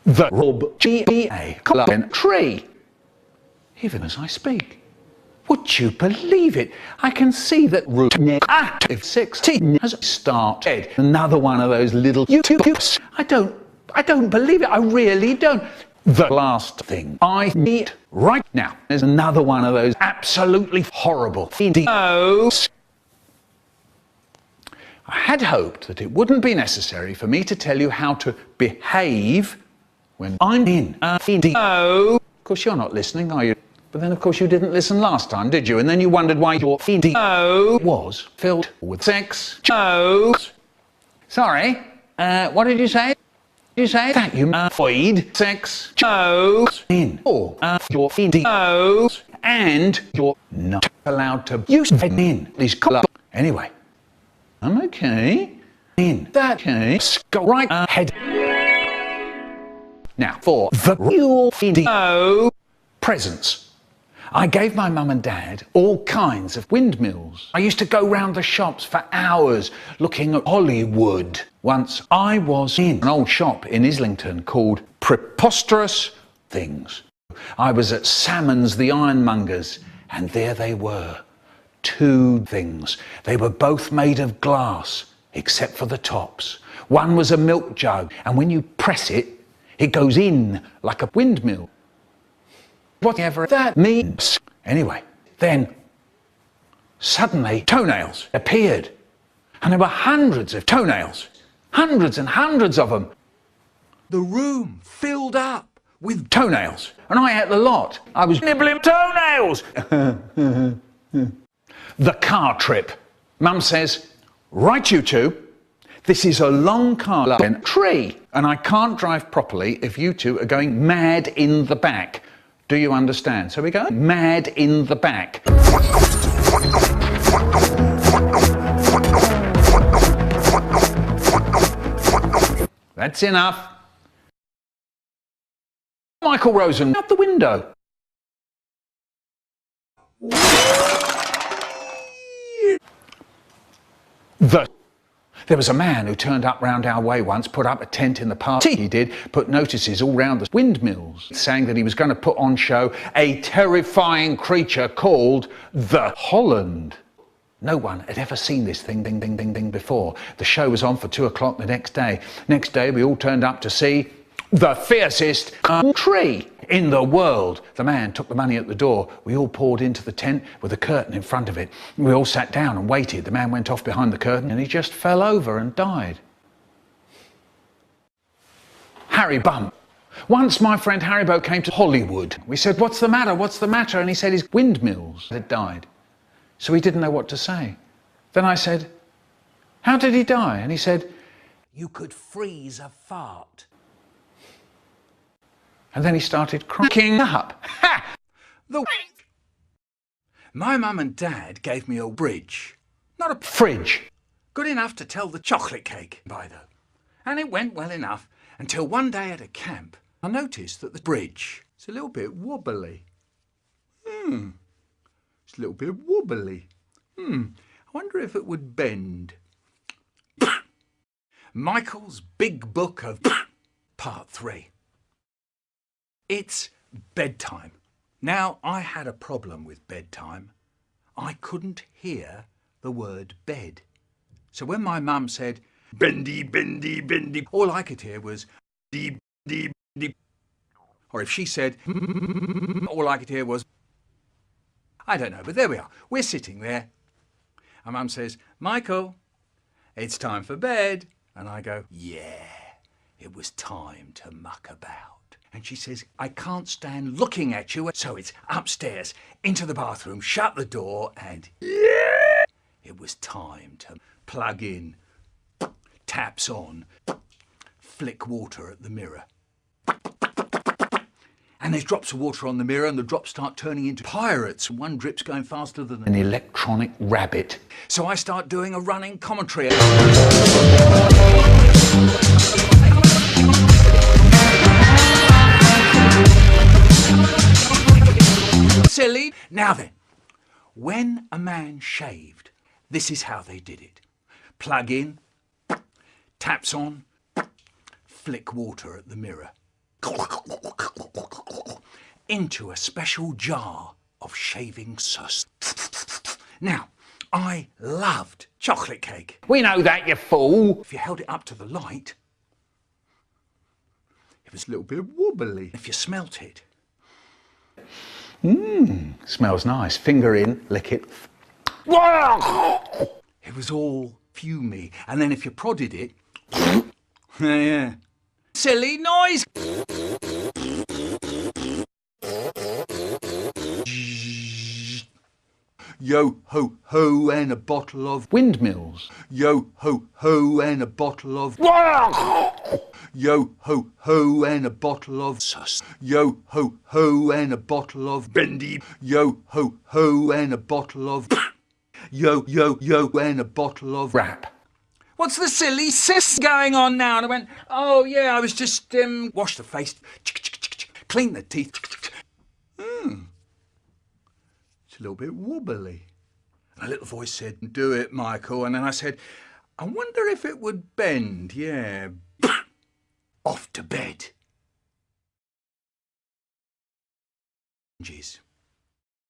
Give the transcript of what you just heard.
the GBA Collab tree. Even as I speak. Would you believe it? I can see that root active 16 has started. Another one of those little YouTubes. I don't believe it. I really don't. The last thing I need right now is another one of those absolutely horrible videos. I had hoped that it wouldn't be necessary for me to tell you how to behave when I'm in a video. Of course, you're not listening, are you? But then, of course, you didn't listen last time, did you? And then you wondered why your video was filled with sex jokes. Sorry, what did you say? Did you say that you avoid sex jokes in all your videos and you're not allowed to use it in these clubs? Anyway, I'm okay. In that case, go right ahead. Now, for the real video presents. I gave my mum and dad all kinds of windmills. I used to go round the shops for hours looking at Hollywood. Once I was in an old shop in Islington called Preposterous Things. I was at Salmon's the Ironmonger's, and there they were. Two things. They were both made of glass, except for the tops. One was a milk jug, and when you press it, it goes in like a windmill. Whatever that means. Anyway, then suddenly toenails appeared. And there were hundreds of toenails. Hundreds and hundreds of them. The room filled up with toenails. And I ate the lot. I was nibbling toenails. The car trip. Mum says, right you two, this is a long car tree. And I can't drive properly if you two are going mad in the back. Do you understand? So we go mad in the back. That's enough. Michael Rosen out the window. There was a man who turned up round our way once, put up a tent in the park. He did, put notices all round the windmills, saying that he was going to put on show a terrifying creature called the Holland. No one had ever seen this thing before. The show was on for 2 o'clock the next day. Next day, we all turned up to see the fiercest tree in the world. The man took the money at the door. We all poured into the tent with a curtain in front of it. We all sat down and waited. The man went off behind the curtain and he just fell over and died. Harry Bump. Once my friend Haribo came to Hollywood. We said, what's the matter? What's the matter? And he said his windmills had died. So he didn't know what to say. Then I said, how did he die? And he said, you could freeze a fart. And then he started cracking up. Ha! My mum and dad gave me a bridge, not a fridge. Good enough to tell the chocolate cake by though. And it went well enough until one day at a camp, I noticed that the bridge is a little bit wobbly. It's a little bit wobbly. I wonder if it would bend. Michael's Big Book of Part 3. It's bedtime. Now, I had a problem with bedtime. I couldn't hear the word bed. So when my mum said, bendy, bendy, bendy, all I could hear was dee, dee, dee. Or if she said, all I could hear was, I don't know, but there we are. We're sitting there. And Mum says, Michael, it's time for bed. And I go, yeah, it was time to muck about. And she says, I can't stand looking at you. So it's upstairs, into the bathroom, shut the door, and yeah, it was time to plug in, taps on, flick water at the mirror. And there's drops of water on the mirror and the drops start turning into pirates. One drip's going faster than an electronic rabbit. So I start doing a running commentary. Silly. Now then, when a man shaved, this is how they did it. Plug in, taps on, flick water at the mirror. into a special jar of shaving sus. Now, I loved chocolate cake. We know that, you fool. If you held it up to the light, it was a little bit wobbly. If you smelt it. Smells nice. Finger in, lick it. It was all fumy. And then if you prodded it, yeah. Silly noise. Yo ho ho and a bottle of windmills. Yo ho ho and a bottle of yo ho ho and a bottle of sus. Yo ho ho and a bottle of bendy. Yo ho ho and a bottle of yo and a bottle of rap. What's the silly sis going on now? And I went, oh yeah, I was just wash the face, clean the teeth. It's a little bit wobbly. And a little voice said, do it, Michael. And then I said, I wonder if it would bend, yeah. Off to bed. Jeez.